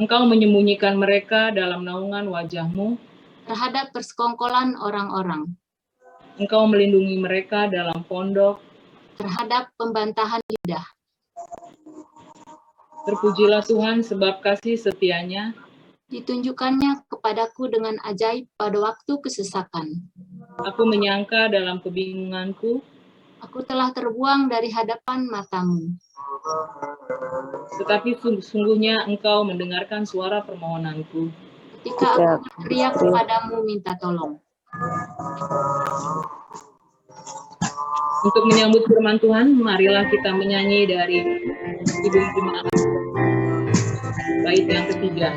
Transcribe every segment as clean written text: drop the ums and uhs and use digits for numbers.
Engkau menyembunyikan mereka dalam naungan wajah-Mu. Terhadap persekongkolan orang-orang. Engkau melindungi mereka dalam pondok. Terhadap pembantahan lidah. Terpujilah Tuhan sebab kasih setia-Nya. Ditunjukkannya kepadaku dengan ajaib pada waktu kesesakan. Aku menyangka dalam kebingunganku. Aku telah terbuang dari hadapan mata-Mu. Tetapi sungguhnya Engkau mendengarkan suara permohonanku. Ketika aku berteriak kepadamu minta tolong. Untuk menyambut firman Tuhan, marilah kita menyanyi dari Kidung Jemaat bait yang ketiga.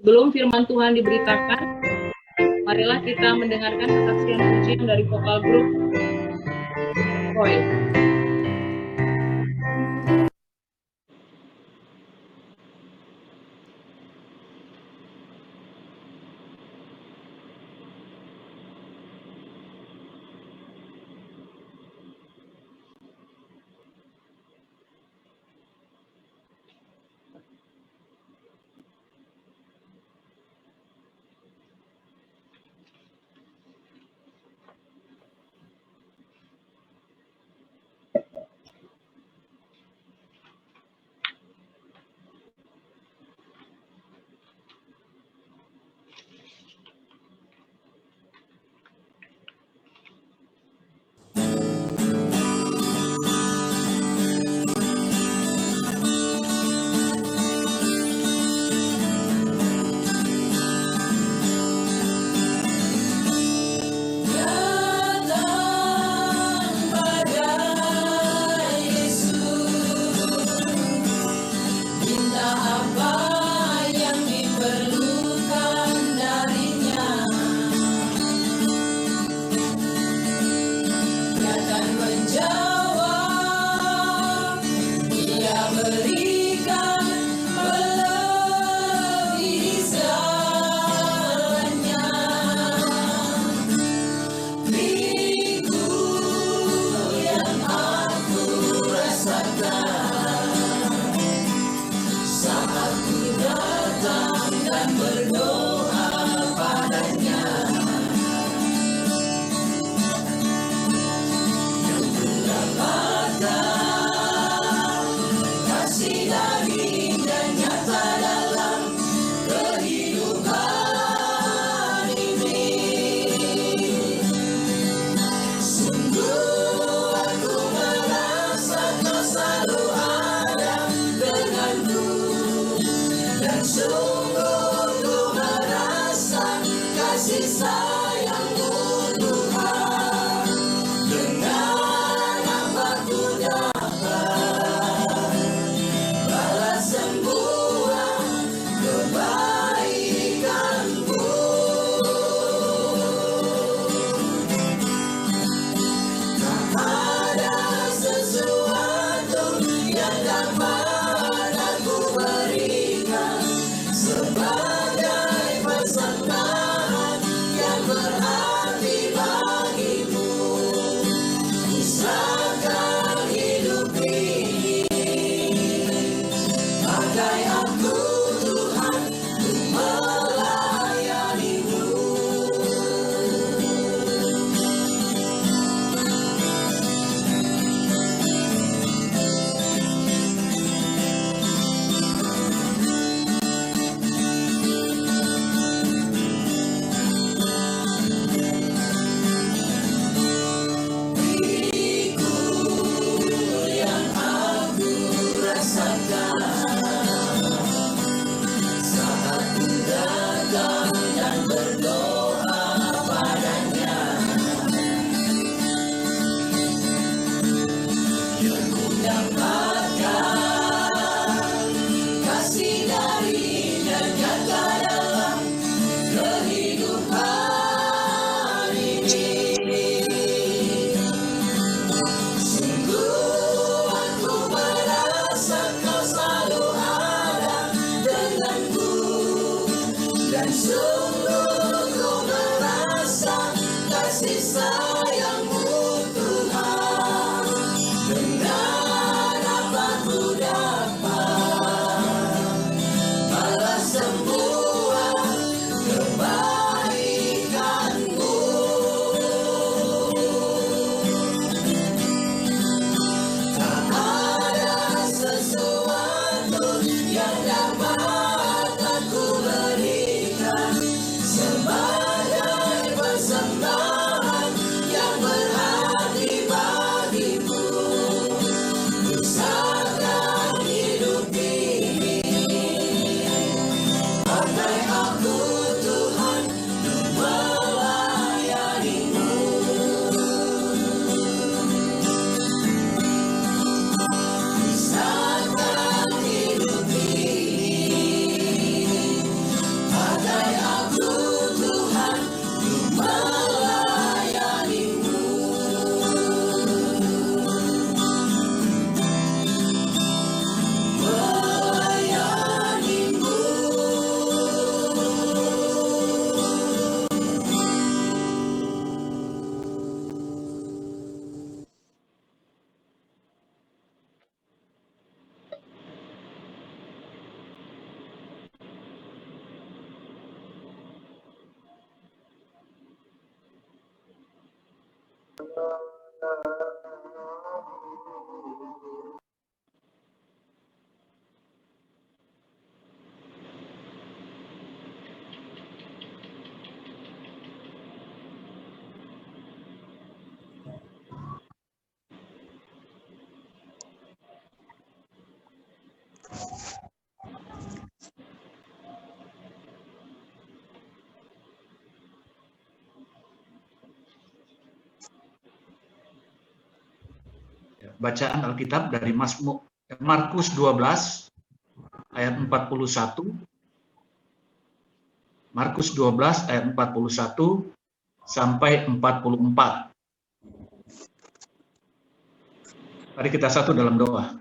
Sebelum firman Tuhan diberitakan, marilah kita mendengarkan kesaksian pujian dari vokal grup Roy. Bacaan Alkitab dari Markus 12 ayat 41. Markus 12 ayat 41 sampai 44. Mari kita satu dalam doa.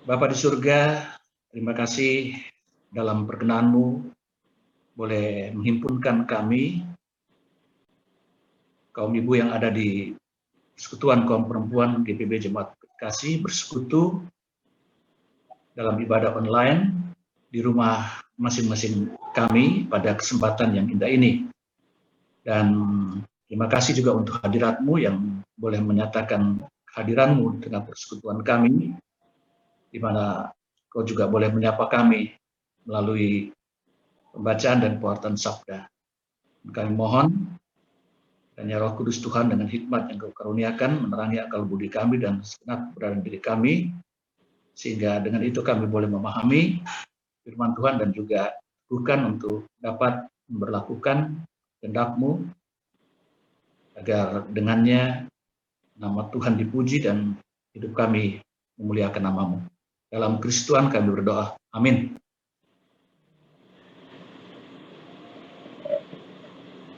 Bapa di surga, terima kasih dalam perkenan-Mu boleh menghimpunkan kami, kaum ibu yang ada di Persekutuan Kaum Perempuan GPB Jemaat Kasih, bersekutu dalam ibadah online di rumah masing-masing kami pada kesempatan yang indah ini. Dan terima kasih juga untuk hadirat-Mu yang boleh menyatakan kehadiran-Mu dengan persekutuan kami, di mana Kau juga boleh menyapa kami melalui pembacaan dan pewartaan sabda. Kami mohon dan ya Roh Kudus Tuhan dengan hikmat yang Kau karuniakan menerangi akal budi kami dan segenap keberadaan diri kami, sehingga dengan itu kami boleh memahami firman Tuhan dan juga bukan untuk dapat memberlakukan kehendak-Mu, agar dengannya nama Tuhan dipuji dan hidup kami memuliakan nama-Mu. Dalam Kristus Tuhan kami berdoa. Amin.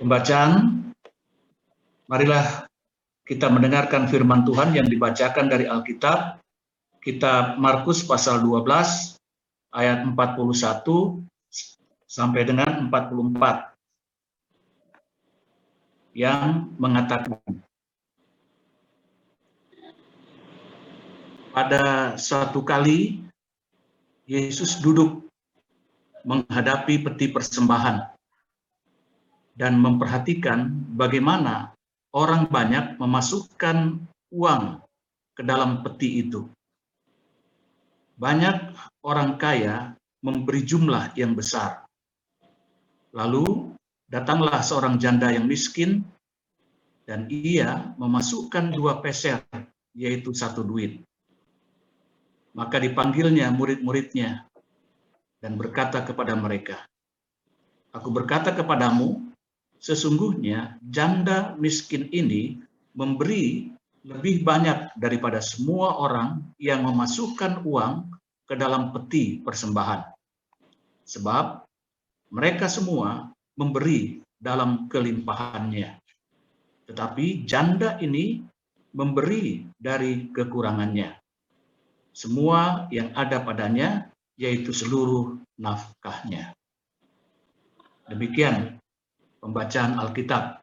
Pembacaan. Marilah kita mendengarkan firman Tuhan yang dibacakan dari Alkitab, kitab Markus pasal 12 ayat 41 sampai dengan 44 yang mengatakan, pada suatu kali Yesus duduk menghadapi peti persembahan dan memperhatikan bagaimana orang banyak memasukkan uang ke dalam peti itu. Banyak orang kaya memberi jumlah yang besar. Lalu datanglah seorang janda yang miskin, dan ia memasukkan 2 peser, yaitu 1 duit. Maka dipanggilnya murid-muridnya dan berkata kepada mereka, "Aku berkata kepadamu, sesungguhnya janda miskin ini memberi lebih banyak daripada semua orang yang memasukkan uang ke dalam peti persembahan. Sebab mereka semua memberi dalam kelimpahannya. Tetapi janda ini memberi dari kekurangannya, semua yang ada padanya, yaitu seluruh nafkahnya." Demikian pembacaan Alkitab.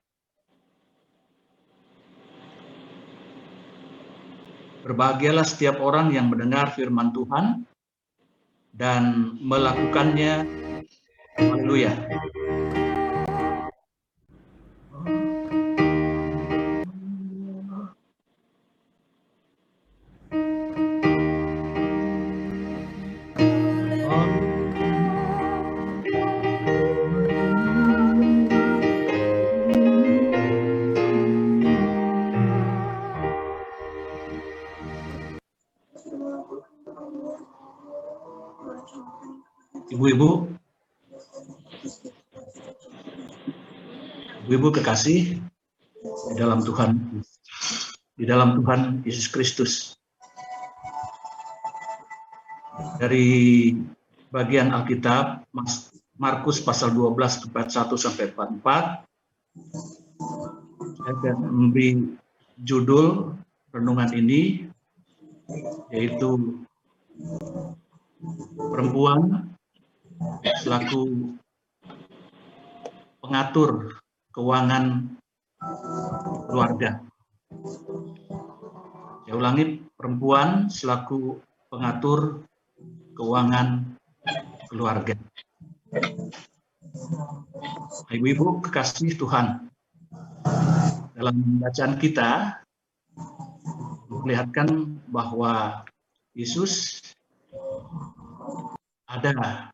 Berbahagialah setiap orang yang mendengar firman Tuhan dan melakukannya. Haleluya. Ibu-ibu kekasih di dalam Tuhan Yesus Kristus. Dari bagian Alkitab Markus pasal 12 ayat 1 sampai 44, saya akan memberi judul renungan ini, yaitu perempuan selaku pengatur keuangan keluarga. Saya ulangi, perempuan selaku pengatur keuangan keluarga. Ibu-ibu kekasih Tuhan, dalam bacaan kita memperlihatkan bahwa Yesus ada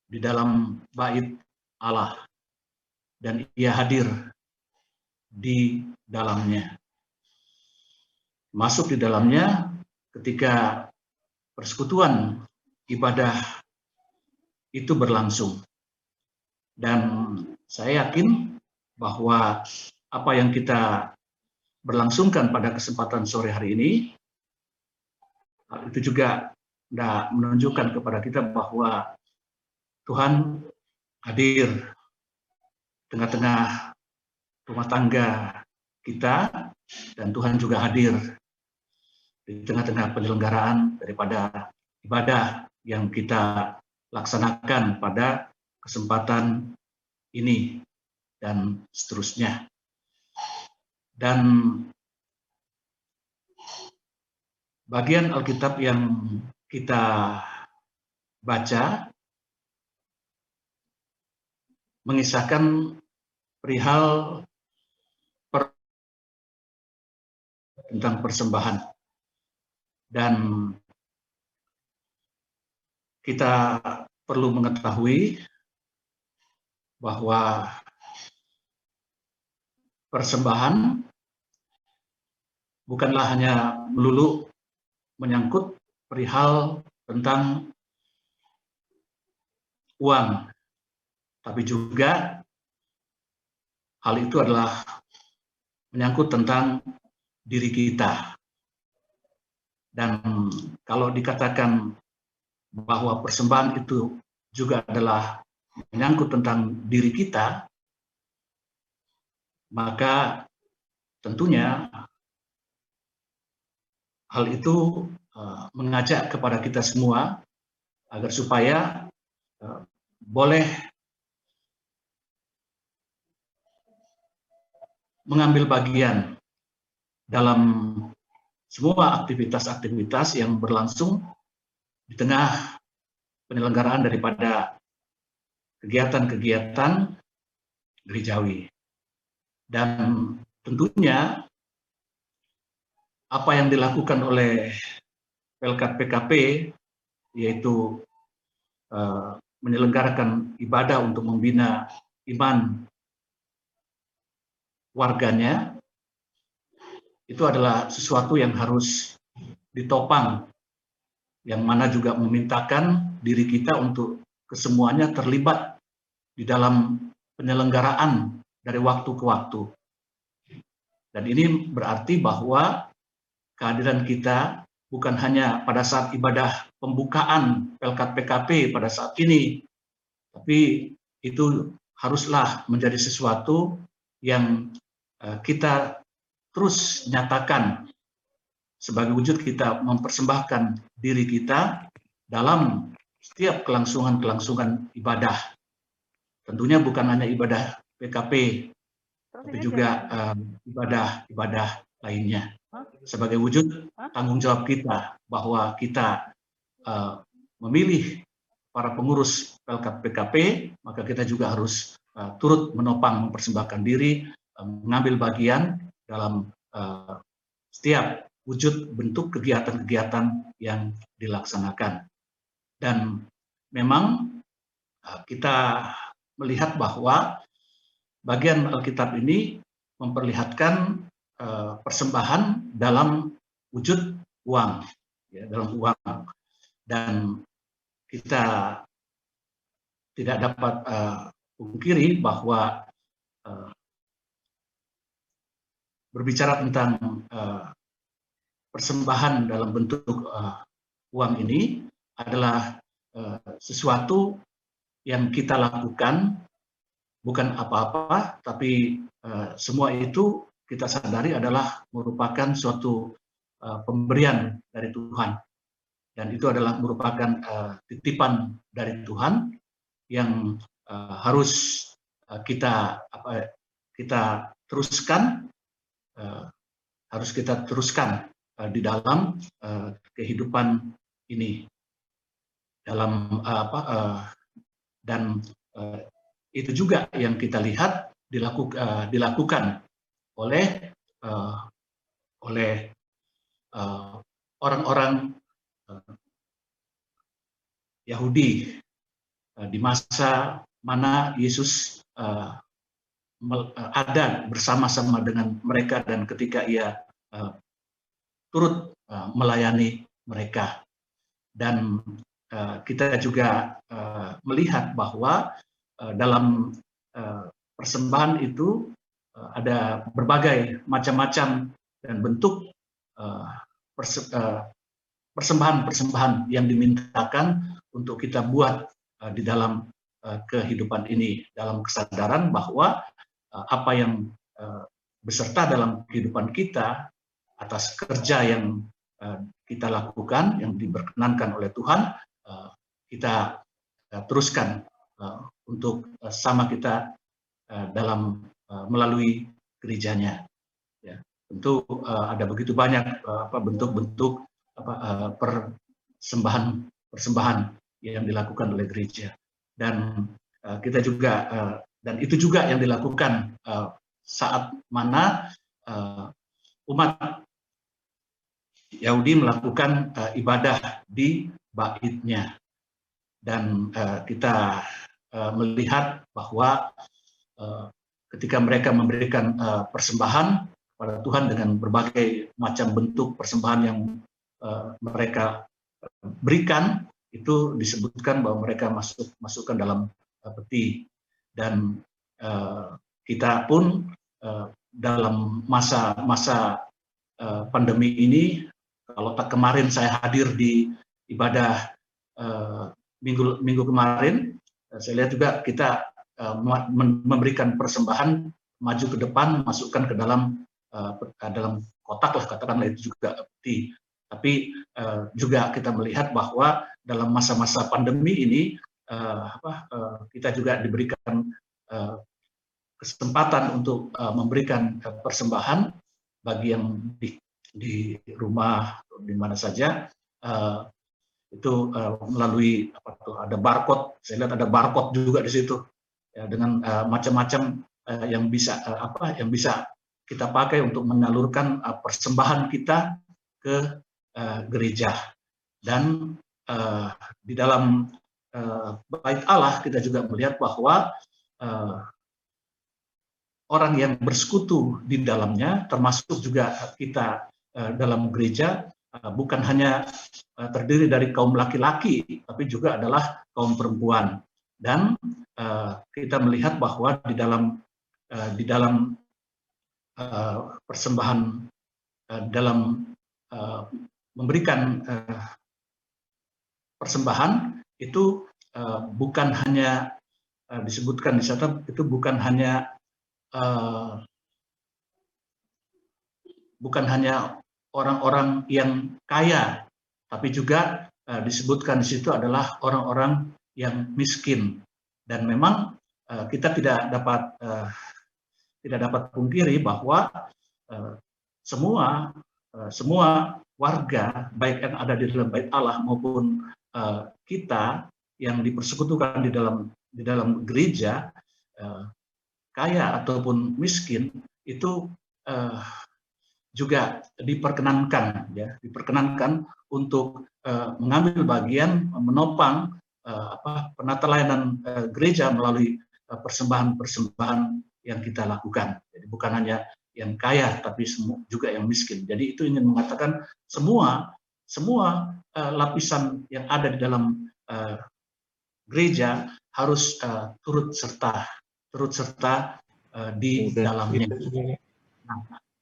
di dalam bait Allah dan ia hadir di dalamnya. Masuk di dalamnya ketika persekutuan ibadah itu berlangsung. Dan saya yakin bahwa apa yang kita berlangsungkan pada kesempatan sore hari ini, hal itu juga menunjukkan kepada kita bahwa Tuhan hadir tengah-tengah rumah tangga kita, dan Tuhan juga hadir di tengah-tengah penyelenggaraan daripada ibadah yang kita laksanakan pada kesempatan ini dan seterusnya. Dan bagian Alkitab yang kita baca mengisahkan perihal tentang persembahan. Dan kita perlu mengetahui bahwa persembahan bukanlah hanya melulu menyangkut perihal tentang uang, tapi juga hal itu adalah menyangkut tentang diri kita. Dan kalau dikatakan bahwa persembahan itu juga adalah menyangkut tentang diri kita, maka tentunya hal itu mengajak kepada kita semua agar supaya boleh mengambil bagian dalam semua aktivitas-aktivitas yang berlangsung di tengah penyelenggaraan daripada kegiatan-kegiatan gerejawi. Dan tentunya apa yang dilakukan oleh Pelkat PKP, yaitu menyelenggarakan ibadah untuk membina iman warganya, itu adalah sesuatu yang harus ditopang, yang mana juga memintakan diri kita untuk kesemuanya terlibat di dalam penyelenggaraan dari waktu ke waktu. Dan ini berarti bahwa kehadiran kita bukan hanya pada saat ibadah pembukaan Pelkat PKP pada saat ini, tapi itu haruslah menjadi sesuatu yang kita terus nyatakan sebagai wujud kita mempersembahkan diri kita dalam setiap kelangsungan-kelangsungan ibadah. Tentunya bukan hanya ibadah PKP, tapi juga ibadah-ibadah lainnya. Sebagai wujud tanggung jawab kita bahwa kita memilih para pengurus PKP, maka kita juga harus turut menopang, mempersembahkan diri, mengambil bagian dalam setiap wujud bentuk kegiatan-kegiatan yang dilaksanakan. Dan memang kita melihat bahwa bagian Alkitab ini memperlihatkan persembahan dalam wujud uang, ya, dalam uang, dan kita tidak dapat pungkiri bahwa berbicara tentang persembahan dalam bentuk uang ini adalah sesuatu yang kita lakukan bukan apa-apa, tapi semua itu kita sadari adalah merupakan suatu pemberian dari Tuhan, dan itu adalah merupakan titipan dari Tuhan yang harus kita teruskan, di dalam kehidupan ini, dalam dan itu juga yang kita lihat dilakukan oleh orang-orang Yahudi di masa mana Yesus ada bersama-sama dengan mereka, dan ketika ia turut melayani mereka. Dan kita juga melihat bahwa dalam persembahan itu ada berbagai macam-macam dan bentuk persembahan-persembahan yang dimintakan untuk kita buat di dalam kehidupan ini, dalam kesadaran bahwa apa yang beserta dalam kehidupan kita atas kerja yang kita lakukan, yang diberkenankan oleh Tuhan, kita teruskan untuk sama kita dalam melalui gerejanya. Ya, tentu ada begitu banyak bentuk-bentuk persembahan yang dilakukan oleh gereja, dan kita juga dan itu juga yang dilakukan saat mana umat Yahudi melakukan ibadah di baitnya, dan kita melihat bahwa ketika mereka memberikan persembahan pada Tuhan dengan berbagai macam bentuk persembahan yang mereka berikan, itu disebutkan bahwa mereka masukkan dalam peti. Dan kita pun dalam masa pandemi ini, kalau kemarin saya hadir di ibadah minggu kemarin, saya lihat juga kita memberikan persembahan, maju ke depan, masukkan ke dalam kotak lah, katakanlah, itu juga peti. Tapi juga kita melihat bahwa dalam masa-masa pandemi ini kita juga diberikan kesempatan untuk memberikan persembahan bagi yang di rumah, di mana saja, itu melalui ada barcode. Saya lihat ada barcode juga di situ, ya, dengan macam-macam yang bisa kita pakai untuk menyalurkan persembahan kita ke gereja. Dan di dalam bait Allah kita juga melihat bahwa orang yang bersekutu di dalamnya, termasuk juga kita dalam gereja, bukan hanya terdiri dari kaum laki-laki, tapi juga adalah kaum perempuan. Dan kita melihat bahwa di dalam persembahan, dalam memberikan persembahan itu bukan hanya disebutkan di sana, itu bukan hanya orang-orang yang kaya, tapi juga disebutkan di situ adalah orang-orang yang miskin. Dan memang kita tidak dapat pungkiri bahwa semua warga, baik yang ada di dalam bait Allah maupun kita yang dipersekutukan di dalam gereja, kaya ataupun miskin, itu juga diperkenankan, ya, diperkenankan untuk mengambil bagian menopang penata layanan gereja melalui persembahan-persembahan yang kita lakukan. Jadi bukan hanya yang kaya, tapi juga yang miskin. Jadi itu ingin mengatakan semua lapisan yang ada di dalam gereja harus turut serta di dalamnya.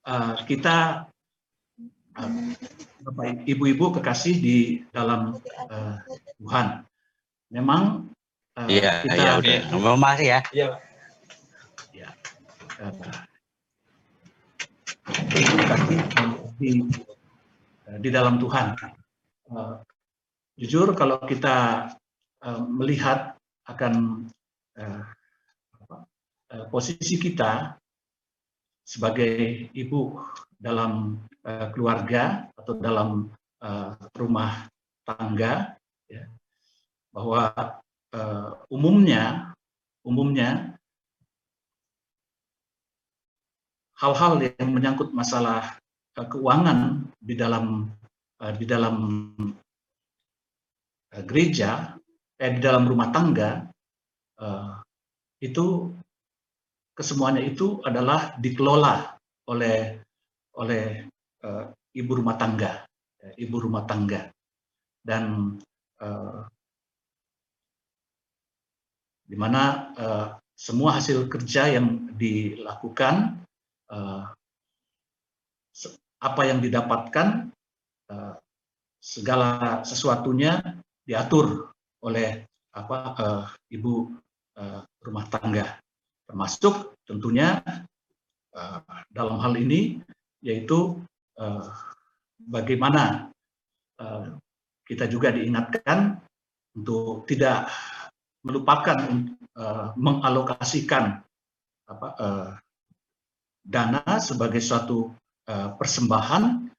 Nah, kita Bapak Ibu kekasih di dalam Tuhan, memang kita udah mau ya. Di dalam Tuhan. Jujur kalau kita melihat akan posisi kita sebagai ibu dalam keluarga atau dalam rumah tangga, ya, bahwa umumnya hal-hal yang menyangkut masalah keuangan di dalam gereja, di dalam rumah tangga, itu kesemuanya itu adalah dikelola oleh ibu rumah tangga, dan di mana semua hasil kerja yang dilakukan, apa yang didapatkan, segala sesuatunya diatur oleh ibu rumah tangga, termasuk tentunya dalam hal ini yaitu bagaimana kita juga diingatkan untuk tidak melupakan mengalokasikan dana sebagai suatu persembahan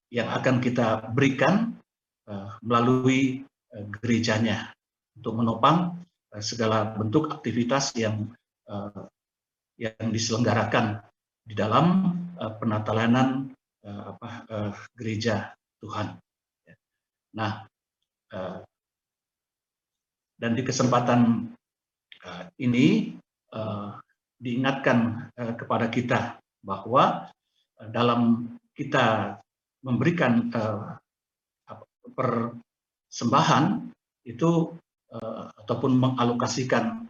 yang akan kita berikan melalui gerejanya untuk menopang segala bentuk aktivitas yang diselenggarakan di dalam penata layanan gereja Tuhan. Nah, dan di kesempatan ini diingatkan kepada kita bahwa dalam kita memberikan persembahan itu ataupun mengalokasikan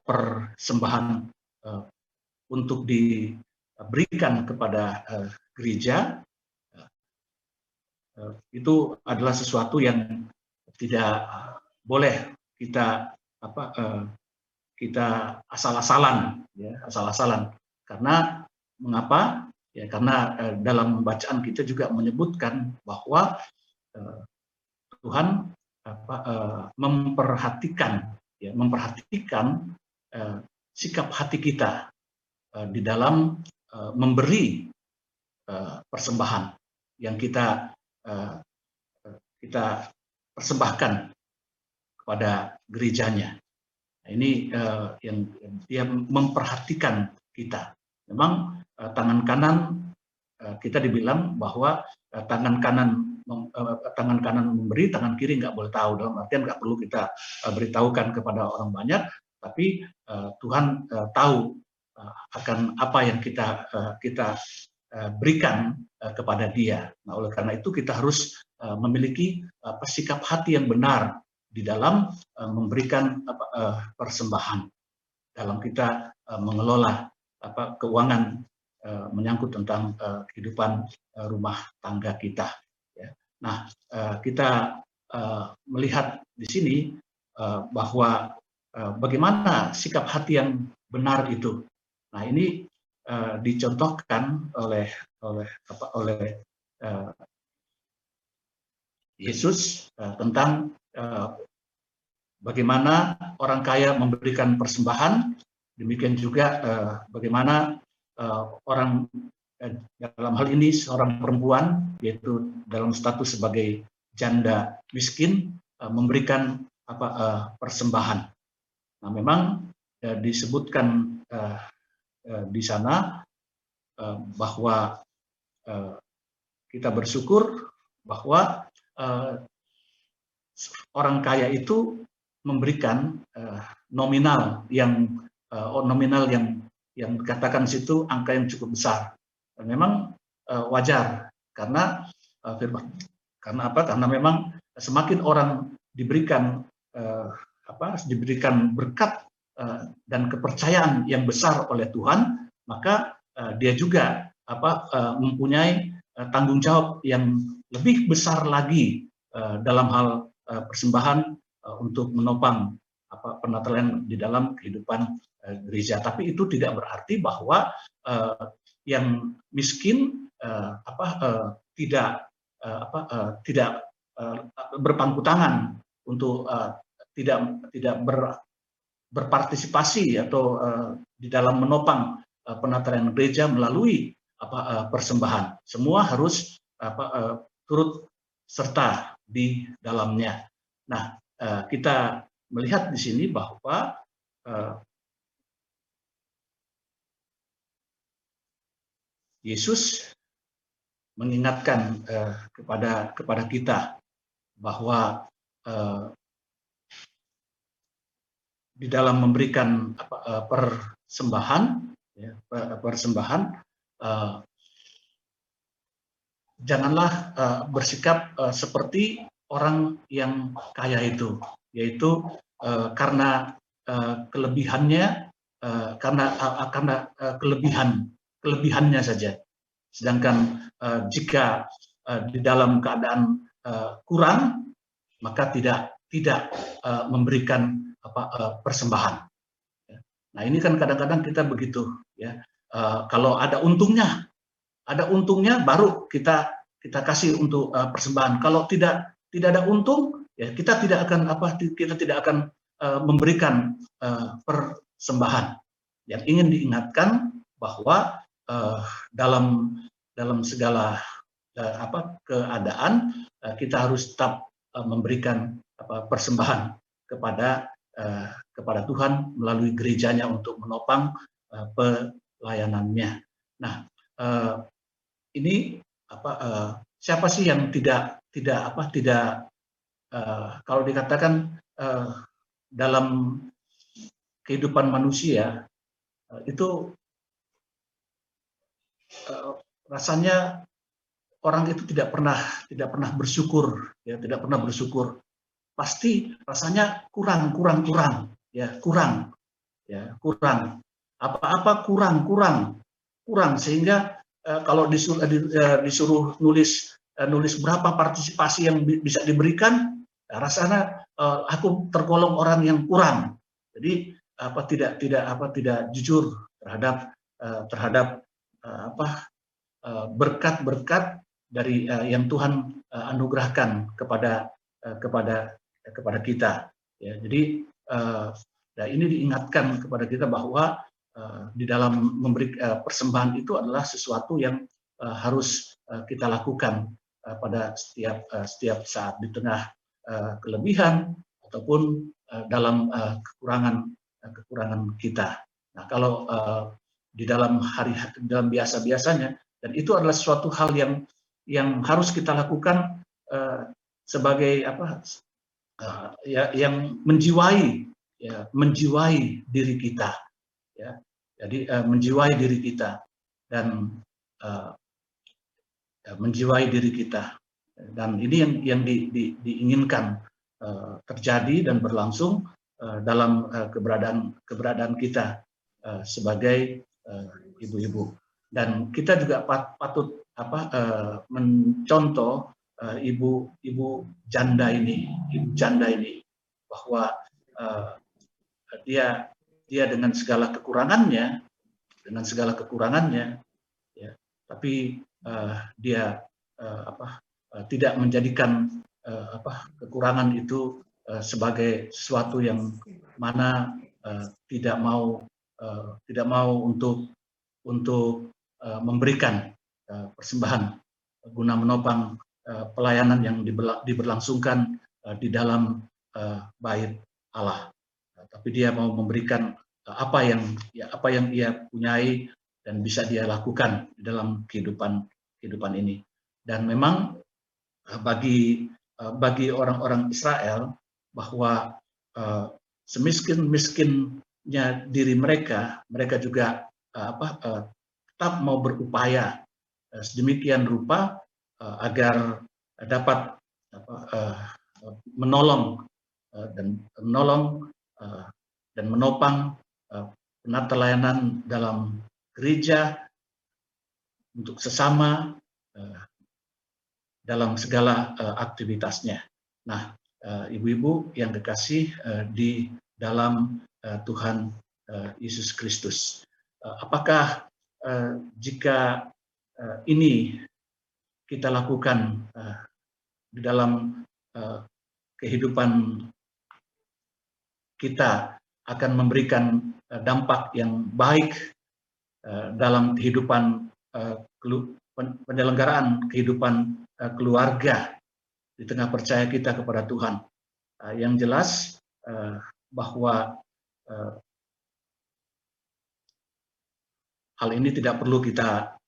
persembahan untuk diberikan kepada gereja, itu adalah sesuatu yang tidak boleh kita asal-asalan, ya, asal-asalan. Karena mengapa? Ya, karena dalam bacaan kita juga menyebutkan bahwa Tuhan memperhatikan sikap hati kita di dalam memberi persembahan yang kita persembahkan kepada gerejanya. Nah, ini yang dia memperhatikan kita. Memang tangan kanan kita dibilang bahwa tangan kanan memberi, tangan kiri nggak boleh tahu. Dalam artian nggak perlu kita beritahukan kepada orang banyak, tapi Tuhan tahu akan apa yang kita berikan kepada Dia. Nah, oleh karena itu kita harus memiliki sikap hati yang benar di dalam memberikan persembahan, dalam kita mengelola keuangan menyangkut tentang kehidupan rumah tangga kita. Ya. Nah, kita melihat di sini bahwa bagaimana sikap hati yang benar itu. Nah, ini dicontohkan oleh Yesus tentang bagaimana orang kaya memberikan persembahan, demikian juga bagaimana orang dalam hal ini seorang perempuan, yaitu dalam status sebagai janda miskin, memberikan persembahan. Nah, memang disebutkan di sana bahwa kita bersyukur bahwa orang kaya itu memberikan nominal yang dikatakan situ angka yang cukup besar. Dan memang wajar karena Karena memang semakin orang diberikan berkat dan kepercayaan yang besar oleh Tuhan, maka dia juga mempunyai tanggung jawab yang lebih besar lagi dalam hal persembahan untuk menopang penatalan di dalam kehidupan gereja. Tapi itu tidak berarti bahwa yang miskin tidak berpangku tangan untuk tidak berpartisipasi atau di dalam menopang penatalan gereja melalui persembahan. Semua harus turut serta di dalamnya. Nah, kita melihat di sini bahwa Yesus mengingatkan kepada kita bahwa di dalam memberikan persembahan, janganlah bersikap seperti orang yang kaya itu, yaitu karena kelebihannya, karena kelebihannya saja. Sedangkan jika di dalam keadaan kurang, maka tidak memberikan persembahan. Nah, ini kan kadang-kadang kita begitu, ya. Kalau ada untungnya baru kita kasih untuk persembahan. Kalau tidak ada untung, ya kita tidak akan memberikan persembahan. Yang ingin diingatkan bahwa dalam segala keadaan kita harus tetap memberikan persembahan kepada Tuhan melalui gerejanya untuk menopang pelayanannya. Nah, ini siapa sih yang tidak kalau dikatakan dalam kehidupan manusia itu rasanya orang itu tidak pernah bersyukur, ya, tidak pernah bersyukur. Pasti rasanya kurang. Apa-apa kurang sehingga kalau disuruh nulis berapa partisipasi yang bisa diberikan, rasanya aku tergolong orang yang kurang. Jadi tidak jujur terhadap berkat-berkat dari yang Tuhan anugerahkan kepada kita. Ya, jadi ini diingatkan kepada kita bahwa di dalam memberi persembahan itu adalah sesuatu yang harus kita lakukan pada setiap saat di tengah kelebihan ataupun dalam kekurangan kita. Nah, kalau di dalam dalam biasa-biasanya, dan itu adalah suatu hal yang harus kita lakukan sebagai yang menjiwai diri kita, ya. Jadi menjiwai diri kita dan menjiwai diri kita, dan ini yang diinginkan terjadi dan berlangsung dalam keberadaan kita sebagai ibu-ibu. Dan kita juga patut mencontoh ibu janda ini bahwa dia dengan segala kekurangannya, ya, tapi dia tidak menjadikan kekurangan itu sebagai sesuatu yang mana tidak mau untuk untuk memberikan persembahan guna menopang pelayanan yang diberlangsungkan di dalam bait Allah. Tapi dia mau memberikan apa yang ia punyai dan bisa dia lakukan di dalam kehidupan ini. Dan memang bagi orang-orang Israel bahwa semiskin-miskinnya diri mereka juga tetap mau berupaya sedemikian rupa agar dapat menolong dan menopang penata layanan dalam gereja untuk sesama dalam segala aktivitasnya. Nah, ibu-ibu yang kekasih di dalam Tuhan Yesus Kristus, apakah jika ini kita lakukan di dalam kehidupan kita akan memberikan dampak yang baik dalam kehidupan penyelenggaraan kehidupan keluarga di tengah percaya kita kepada Tuhan. Yang jelas bahwa hal ini tidak perlu kita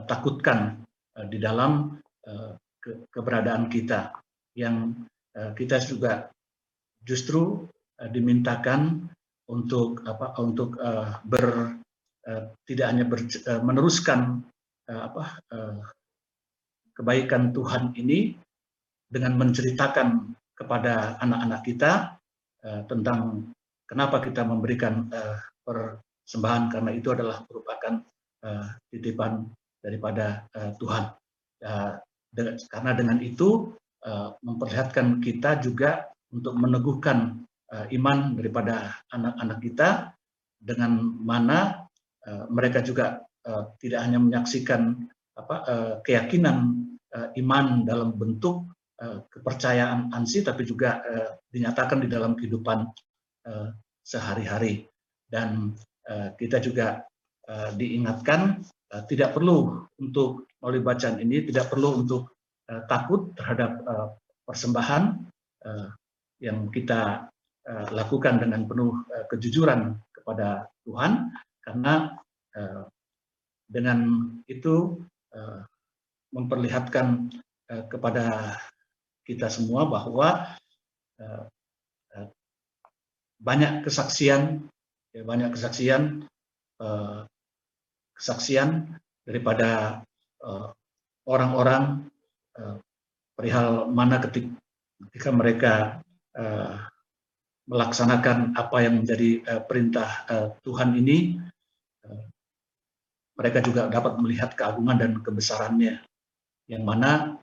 takutkan di dalam keberadaan kita, yang kita juga justru dimintakan untuk tidak hanya meneruskan kebaikan Tuhan ini dengan menceritakan kepada anak-anak kita tentang kenapa kita memberikan persembahan, karena itu adalah merupakan titipan daripada Tuhan. Karena dengan itu memperlihatkan kita juga untuk meneguhkan iman daripada anak-anak kita, dengan mana mereka juga tidak hanya menyaksikan keyakinan iman dalam bentuk kepercayaan ansi, tapi juga dinyatakan di dalam kehidupan sehari-hari. Dan kita juga diingatkan tidak perlu untuk melalui bacaan ini, tidak perlu untuk takut terhadap persembahan yang kita lakukan dengan penuh kejujuran kepada Tuhan, karena dengan itu memperlihatkan kepada kita semua bahwa banyak kesaksian daripada orang-orang perihal mana ketika mereka melaksanakan apa yang menjadi perintah Tuhan ini, mereka juga dapat melihat keagungan dan kebesarannya, yang mana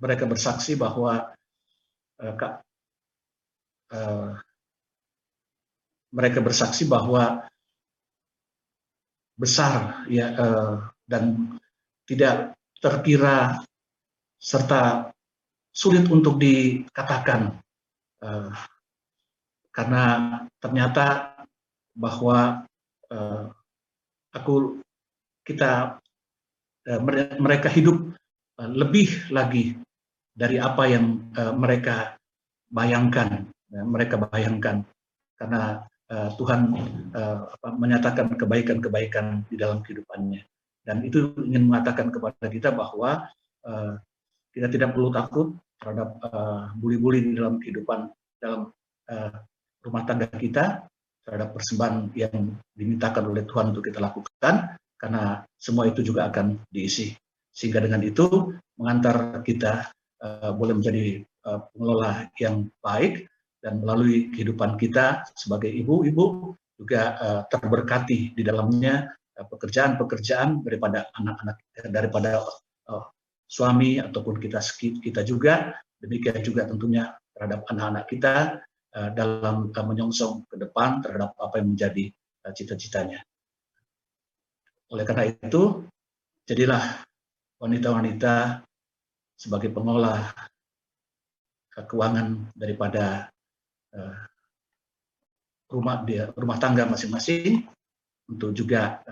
mereka bersaksi bahwa besar ya, dan tidak terkira serta sulit untuk dikatakan, karena ternyata bahwa mereka hidup lebih lagi dari apa yang mereka bayangkan, karena Tuhan menyatakan kebaikan-kebaikan di dalam kehidupannya. Dan itu ingin mengatakan kepada kita bahwa kita tidak perlu takut terhadap buli-buli di dalam kehidupan, dalam rumah tangga kita, terhadap persembahan yang dimintakan oleh Tuhan untuk kita lakukan, karena semua itu juga akan diisi. Sehingga dengan itu mengantar kita boleh menjadi pengelola yang baik, dan melalui kehidupan kita sebagai ibu-ibu juga terberkati di dalamnya pekerjaan-pekerjaan daripada anak-anak, daripada suami ataupun kita juga, demikian juga tentunya terhadap anak-anak kita dalam menyongsong ke depan terhadap apa yang menjadi cita-citanya. Oleh karena itu, jadilah wanita-wanita sebagai pengolah keuangan daripada rumah tangga masing-masing, untuk juga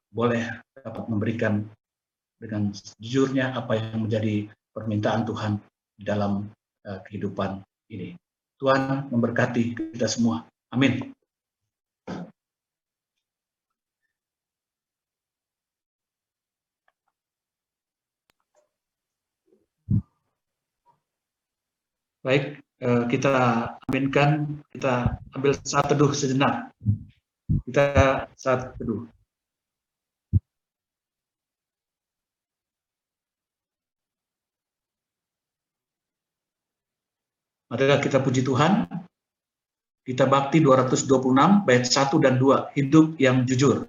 boleh dapat memberikan dengan sejujurnya apa yang menjadi permintaan Tuhan di dalam kehidupan ini. Tuhan memberkati kita semua. Amin. Baik, kita aminkan, kita ambil saat teduh sejenak. Kita saat teduh. Marilah kita puji Tuhan. Kita bakti 226 bait 1 dan 2, hidup yang jujur.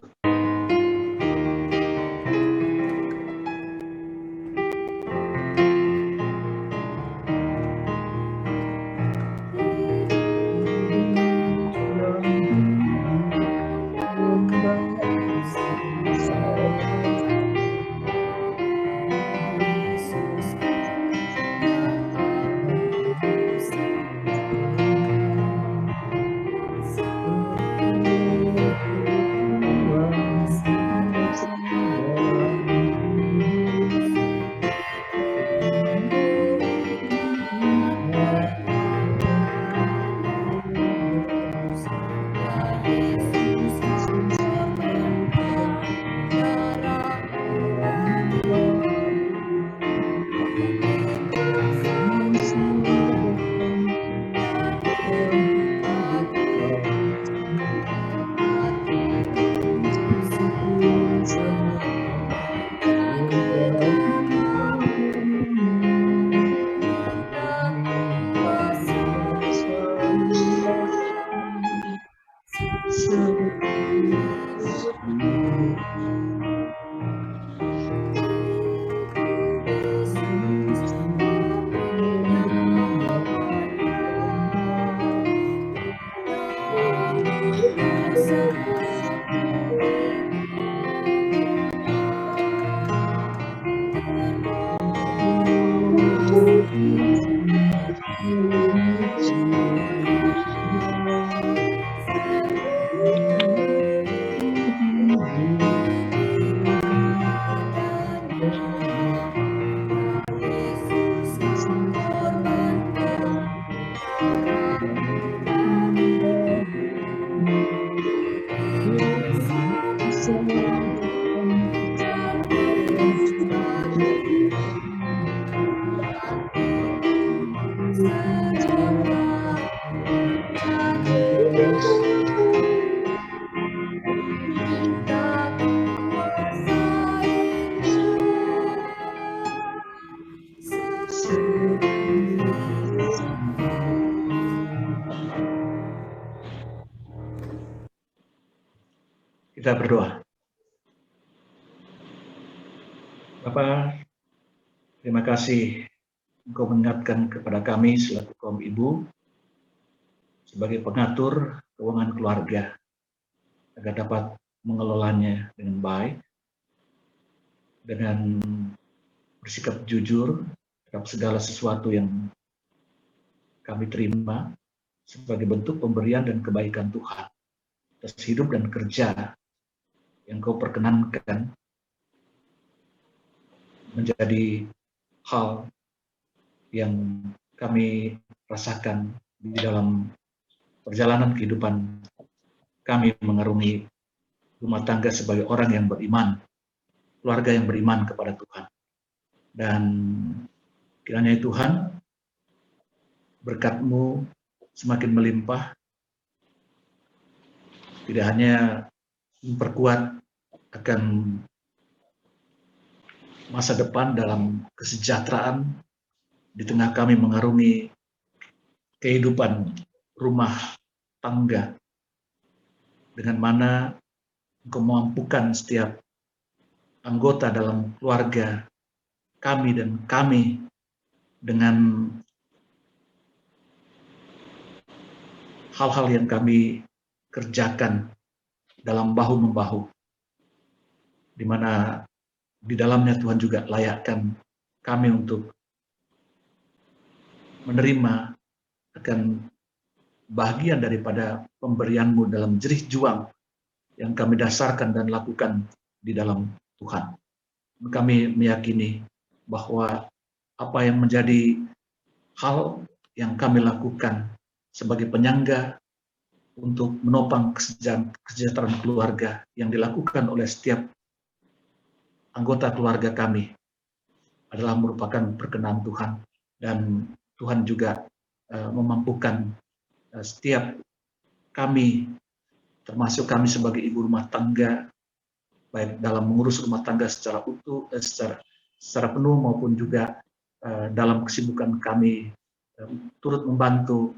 Kita berdoa. Bapa, terima kasih Engkau mengingatkan kepada kami selaku kaum ibu sebagai pengatur keuangan keluarga agar dapat mengelolanya dengan baik, dengan bersikap jujur terhadap segala sesuatu yang kami terima sebagai bentuk pemberian dan kebaikan Tuhan atas hidup dan kerja yang Kau perkenankan menjadi hal yang kami rasakan di dalam perjalanan kehidupan kami mengarungi rumah tangga sebagai orang yang beriman, keluarga yang beriman kepada Tuhan. Dan kiranya Tuhan, berkat-Mu semakin melimpah, tidak hanya memperkuat akan masa depan dalam kesejahteraan di tengah kami mengarungi kehidupan rumah tangga, dengan mana Engkau memampukan setiap anggota dalam keluarga kami dan kami dengan hal-hal yang kami kerjakan dalam bahu-membahu, di mana di dalamnya Tuhan juga layakkan kami untuk menerima akan bagian daripada pemberian-Mu dalam jerih juang yang kami dasarkan dan lakukan di dalam Tuhan. Kami meyakini bahwa apa yang menjadi hal yang kami lakukan sebagai penyangga untuk menopang kesejahteraan keluarga yang dilakukan oleh setiap anggota keluarga kami adalah merupakan perkenan Tuhan, dan Tuhan juga memampukan setiap kami, termasuk kami sebagai ibu rumah tangga, baik dalam mengurus rumah tangga secara utuh, secara penuh, maupun juga dalam kesibukan kami turut membantu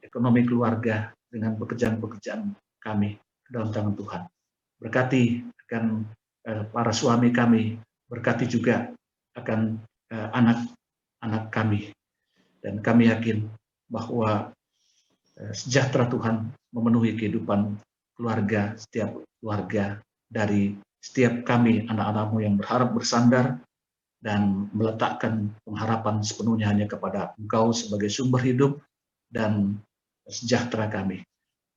ekonomi keluarga dengan pekerjaan-pekerjaan kami ke dalam tangan Tuhan. Berkati akan para suami kami, berkati juga akan anak-anak kami, dan kami yakin bahwa sejahtera Tuhan memenuhi kehidupan keluarga, setiap keluarga, dari setiap kami anak-anak-Mu yang berharap bersandar dan meletakkan pengharapan sepenuhnya hanya kepada Engkau sebagai sumber hidup dan sejahtera kami.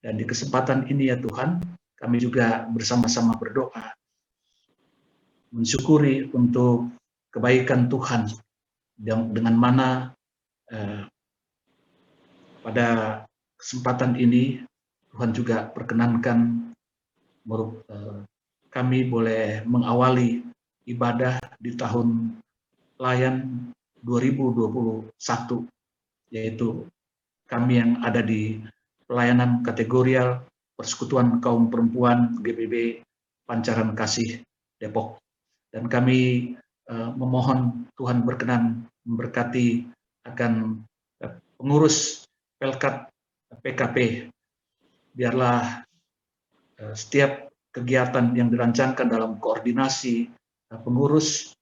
Dan di kesempatan ini ya Tuhan, kami juga bersama-sama berdoa, mensyukuri untuk kebaikan Tuhan, dengan mana pada kesempatan ini Tuhan juga perkenankan kami boleh mengawali ibadah di tahun pelayan 2021, yaitu kami yang ada di pelayanan kategorial Persekutuan Kaum Perempuan GPB Pancaran Kasih Depok. Dan kami memohon Tuhan berkenan memberkati akan pengurus Pelkat PKP. Biarlah setiap kegiatan yang dirancangkan dalam koordinasi pengurus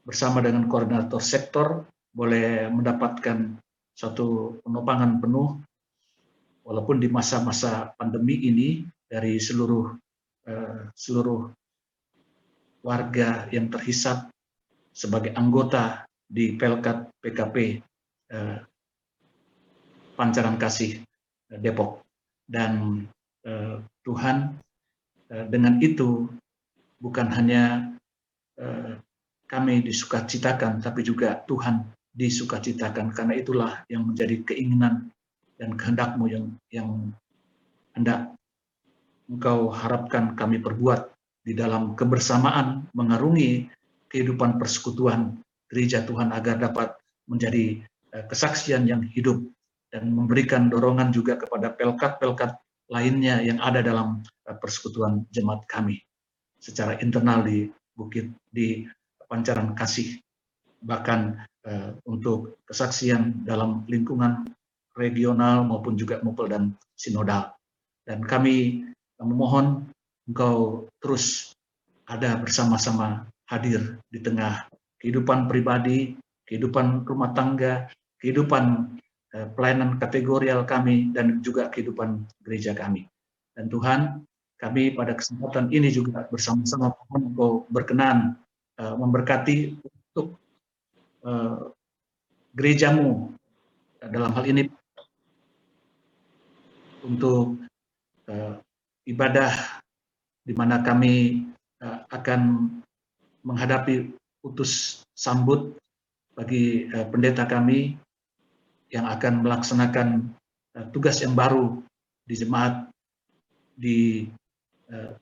bersama dengan koordinator sektor boleh mendapatkan suatu penopangan penuh, walaupun di masa-masa pandemi ini dari seluruh warga yang terhisap sebagai anggota di Pelkat PKP Pancaran Kasih Depok. Dan Tuhan, dengan itu bukan hanya kami disukacitakan, tapi juga Tuhan disukacitakan, karena itulah yang menjadi keinginan dan kehendak-Mu yang hendak Engkau harapkan kami perbuat di dalam kebersamaan mengarungi kehidupan persekutuan gereja Tuhan, agar dapat menjadi kesaksian yang hidup dan memberikan dorongan juga kepada pelkat-pelkat lainnya yang ada dalam persekutuan jemaat kami secara internal di Pancaran Kasih, bahkan untuk kesaksian dalam lingkungan regional maupun juga mupel dan sinodal. Dan kami memohon Engkau terus ada bersama-sama hadir di tengah kehidupan pribadi, kehidupan rumah tangga, kehidupan pelayanan kategorial kami, dan juga kehidupan gereja kami. Dan Tuhan, kami pada kesempatan ini juga bersama-sama mohon Engkau berkenan memberkati untuk gereja-Mu, dalam hal ini untuk ibadah di mana kami akan menghadapi utus sambut bagi pendeta kami yang akan melaksanakan tugas yang baru di jemaat di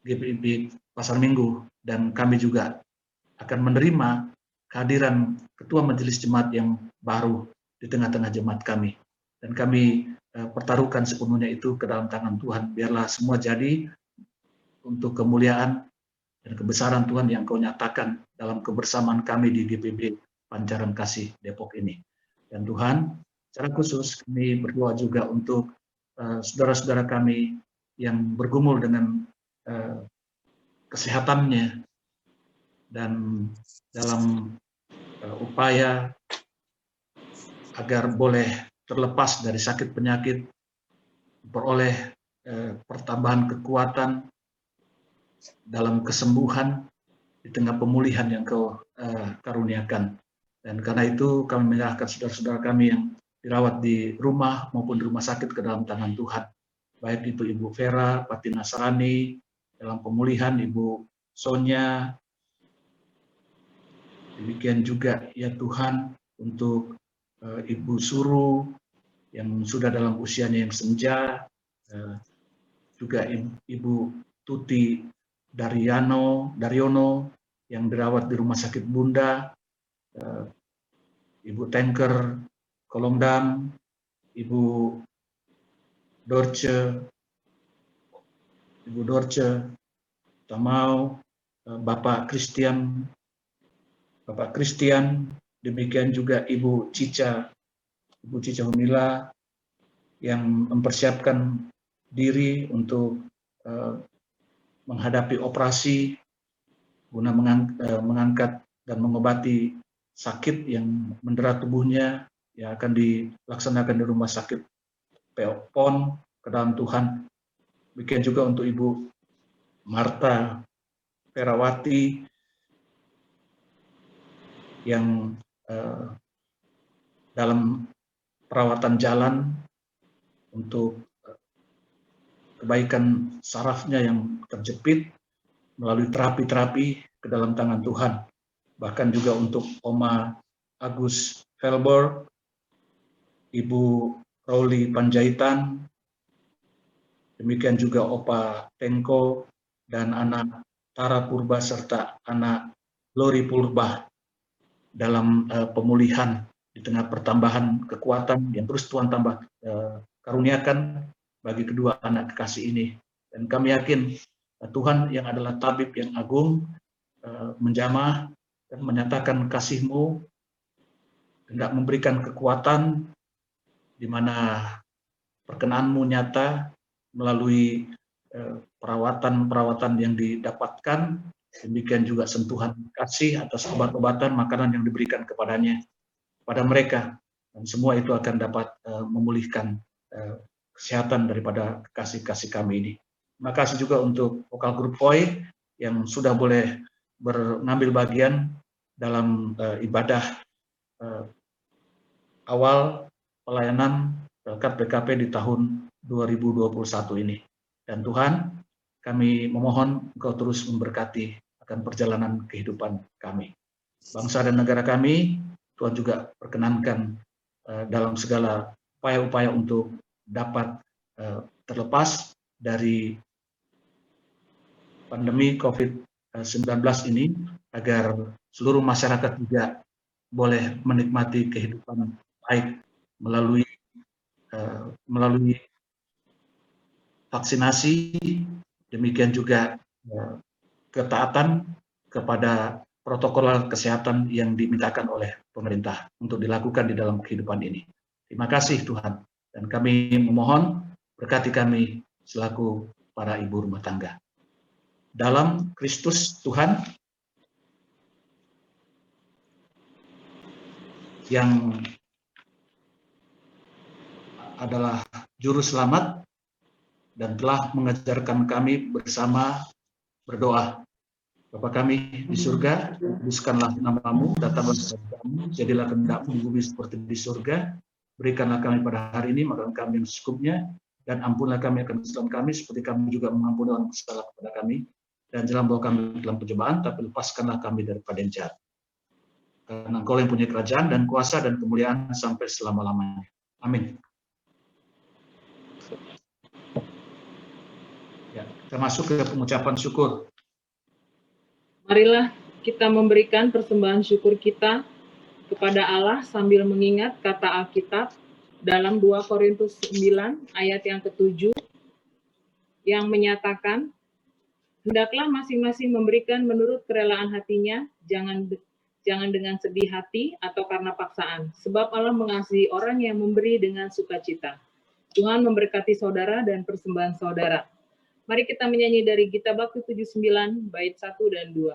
GPIB Pasar Minggu, dan kami juga akan menerima kehadiran Ketua Majelis Jemaat yang baru di tengah-tengah jemaat kami. Dan kami pertaruhkan sepenuhnya itu ke dalam tangan Tuhan. Biarlah semua jadi untuk kemuliaan dan kebesaran Tuhan yang Kau nyatakan dalam kebersamaan kami di GPB Pancaran Kasih Depok ini. Dan Tuhan, secara khusus kami berdoa juga untuk saudara-saudara kami yang bergumul dengan kesehatannya, dan dalam upaya agar boleh terlepas dari sakit penyakit, beroleh pertambahan kekuatan dalam kesembuhan di tengah pemulihan yang Kau karuniakan. Dan karena itu kami menyerahkan saudara-saudara kami yang dirawat di rumah maupun di rumah sakit ke dalam tangan Tuhan. Baik itu Ibu Vera, Pati Nasrani, dalam pemulihan Ibu Sonia. Demikian juga ya Tuhan untuk Ibu Suru yang sudah dalam usianya yang senja, juga Ibu Tuti Daryono yang dirawat di Rumah Sakit Bunda, Ibu Tanker Kolongdam, Ibu Dorce Tamau, Bapak Christian, demikian juga Ibu Cica Humila yang mempersiapkan diri untuk menghadapi operasi guna mengangkat dan mengobati sakit yang mendera tubuhnya yang akan dilaksanakan di Rumah Sakit PON ke dalam Tuhan. Demikian juga untuk Ibu Marta Perawati yang dalam perawatan jalan untuk kebaikan sarafnya yang terjepit melalui terapi-terapi ke dalam tangan Tuhan. Bahkan juga untuk Oma Agus Velborg, Ibu Rowli Panjaitan, demikian juga Opa Tengko dan anak Tara Purba serta anak Lori Purba dalam pemulihan di tengah pertambahan kekuatan yang terus Tuhan tambah karuniakan bagi kedua anak kekasih ini. Dan kami yakin Tuhan yang adalah tabib yang agung menjamah dan menyatakan kasih-Mu, hendak memberikan kekuatan di mana perkenan-Mu nyata melalui perawatan yang didapatkan, demikian juga sentuhan kasih atas obat-obatan, makanan yang diberikan kepada mereka, dan semua itu akan dapat memulihkan kesehatan daripada kekasih-kasih kami ini. Terima kasih juga untuk vokal grup OI yang sudah boleh mengambil bagian dalam ibadah awal pelayanan Pelkat PKP di tahun 2021 ini. Dan Tuhan, kami memohon Engkau terus memberkati akan perjalanan kehidupan kami. Bangsa dan negara kami, Tuhan juga perkenankan dalam segala upaya-upaya untuk dapat terlepas dari pandemi COVID-19 ini, agar seluruh masyarakat juga boleh menikmati kehidupan baik melalui vaksinasi, demikian juga ketaatan kepada protokol kesehatan yang dimintakan oleh pemerintah untuk dilakukan di dalam kehidupan ini. Terima kasih Tuhan, dan kami memohon berkati kami selaku para ibu rumah tangga. Dalam Kristus Tuhan yang adalah juru selamat dan telah mengajarkan kami bersama berdoa. Bapa kami di surga, kuduskanlah nama-Mu, datanglah kerajaanmu, jadilah kehendak-Mu di bumi seperti di surga. Berikanlah kami pada hari ini makan kami yang secukupnya, dan ampunlah kami akan kesalahan kami seperti kami juga mengampuni orang bersalah kepada kami. Dan jangan bawa kami dalam pencobaan, tapi lepaskanlah kami daripada yang jahat. Karena Engkau yang punya kerajaan dan kuasa dan kemuliaan sampai selama-lamanya. Amin. Ya, kita masuk ke pengucapan syukur. Marilah kita memberikan persembahan syukur kita kepada Allah sambil mengingat kata Alkitab dalam 2 Korintus 9 ayat yang ke-7 yang menyatakan, hendaklah masing-masing memberikan menurut kerelaan hatinya, jangan dengan sedih hati atau karena paksaan, sebab Allah mengasihi orang yang memberi dengan sukacita. Tuhan memberkati saudara dan persembahan saudara. Mari kita menyanyi dari Gita Bakti 79, bait 1 dan 2.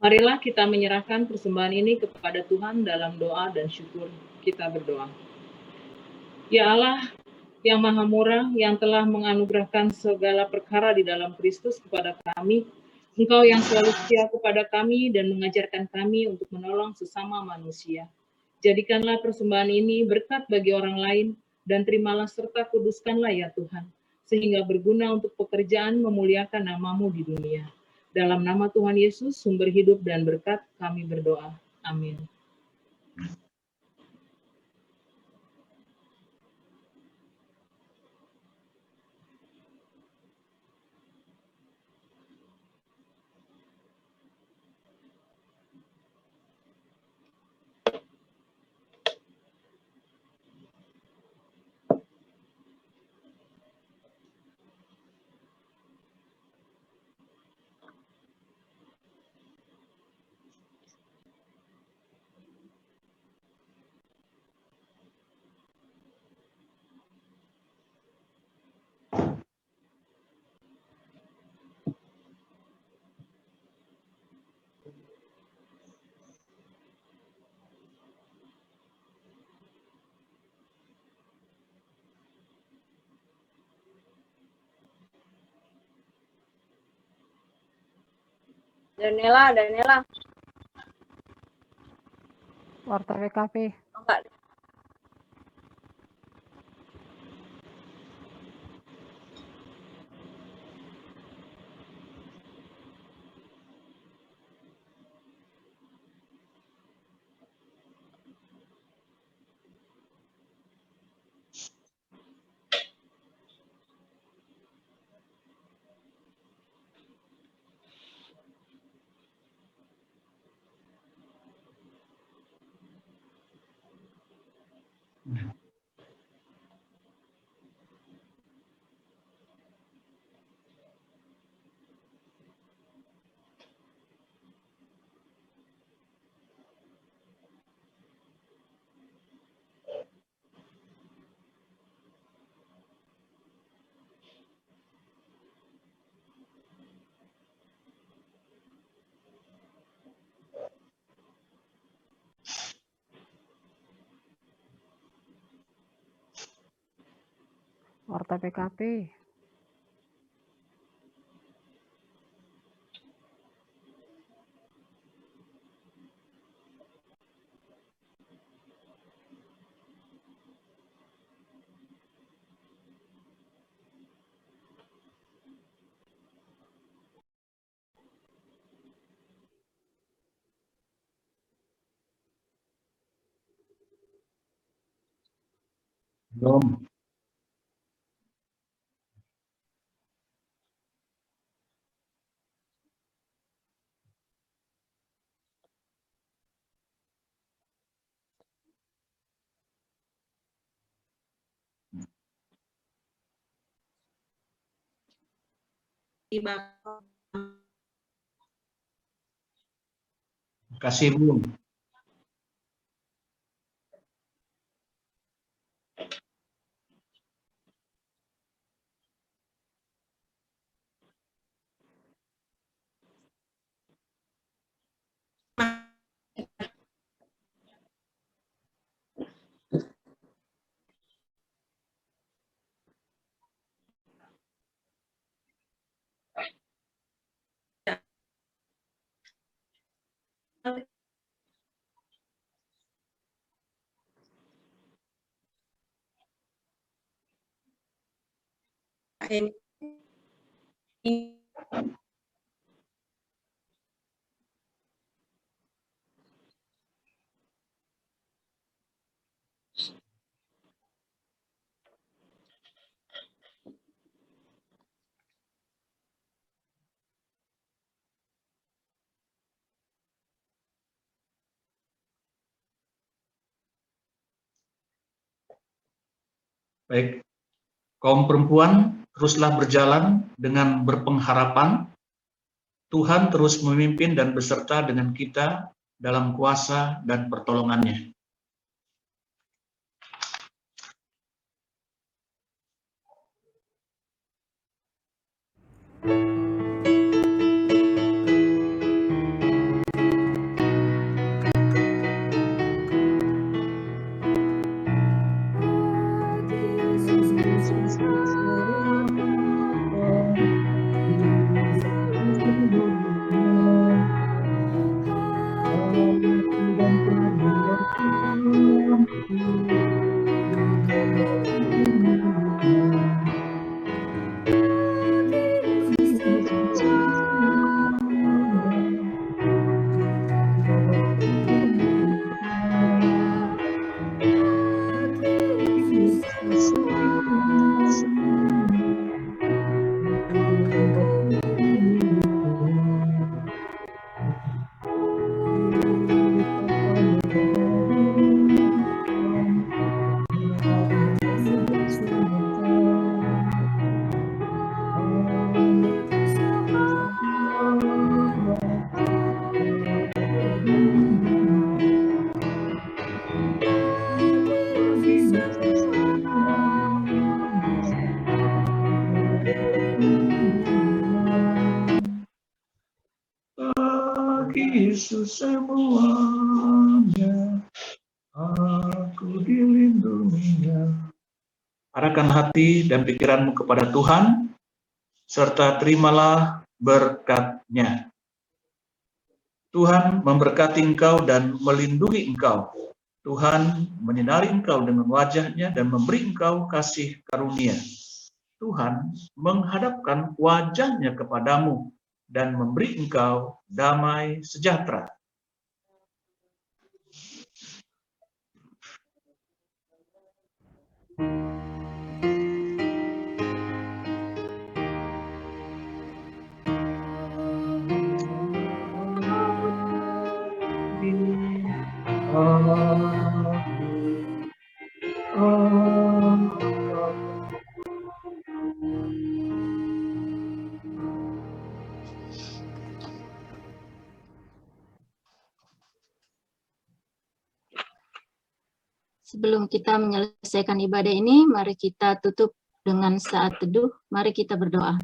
Marilah kita menyerahkan persembahan ini kepada Tuhan dalam doa dan syukur. Kita berdoa. Ya Allah, yang maha murah, yang telah menganugerahkan segala perkara di dalam Kristus kepada kami, Engkau yang selalu setia kepada kami dan mengajarkan kami untuk menolong sesama manusia. Jadikanlah persembahan ini berkat bagi orang lain, dan terimalah serta kuduskanlah ya Tuhan, sehingga berguna untuk pekerjaan memuliakan nama-Mu di dunia. Dalam nama Tuhan Yesus, sumber hidup dan berkat, kami berdoa. Amin. Daniela. Warta WKP. Enggak. Warta PKP. Belum. Terima kasih, Bu. Baik, kaum perempuan teruslah berjalan dengan berpengharapan. Tuhan terus memimpin dan beserta dengan kita dalam kuasa dan pertolongannya. Yesus semuanya, aku dilindunginya. Arahkan hati dan pikiranmu kepada Tuhan, serta terimalah berkat-Nya. Tuhan memberkati engkau dan melindungi engkau. Tuhan menyinari engkau dengan wajah-Nya dan memberi engkau kasih karunia. Tuhan menghadapkan wajah-Nya kepadamu dan memberi engkau damai sejahtera. Sebelum kita menyelesaikan ibadah ini, mari kita tutup dengan saat teduh. Mari kita berdoa.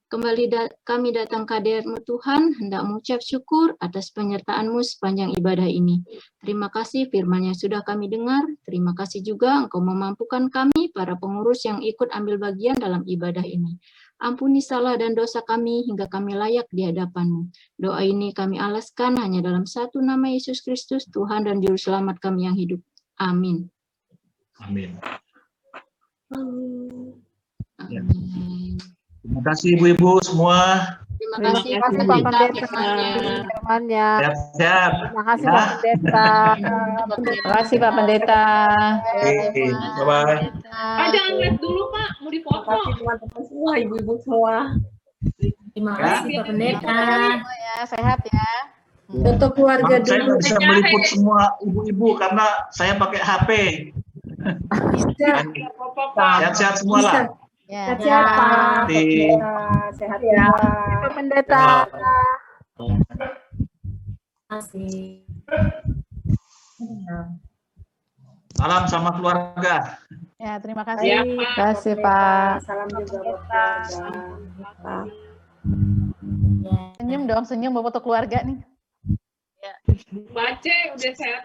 Kami datang ke hadirat-Mu Tuhan, hendak mengucap syukur atas penyertaan-Mu sepanjang ibadah ini. Terima kasih firman yang sudah kami dengar. Terima kasih juga Engkau memampukan kami, para pengurus yang ikut ambil bagian dalam ibadah ini. Ampuni salah dan dosa kami hingga kami layak di hadapan-Mu. Doa ini kami alaskan hanya dalam satu nama Yesus Kristus, Tuhan dan Juru Selamat kami yang hidup. Amin. Amin. Amin. Terima kasih ibu-ibu semua. Terima Terima kasih kasih, Pak Pak Pendeta Pendeta. firman-Nya. Firman-Nya. Sehat-sehat. Terima kasih Ya. Pak Pendeta. Terima kasih Pak Pendeta. Oke, bye-bye. Pak, jangan live dulu, Pak. Mau Terima dipoto. kasih teman-teman semua, ibu-ibu semua. Terima Ya. kasih Pak Pendeta. Ya, sehat ya. Tutup keluarga Maaf, saya dulu. nggak bisa meliput semua ibu-ibu karena saya pakai HP. Bisa. Apa-apa, Pak. Sehat-sehat semua lah. Ya. Sehat Pak. Terima Sehat ya. Pak Pendeta. kasih. Salam sama keluarga. Ya, terima Ya, kasih. Pak. Terima kasih Pak. Salam juga buat keluarga. Senyum dong, senyum buat foto keluarga nih. Baca udah sehat.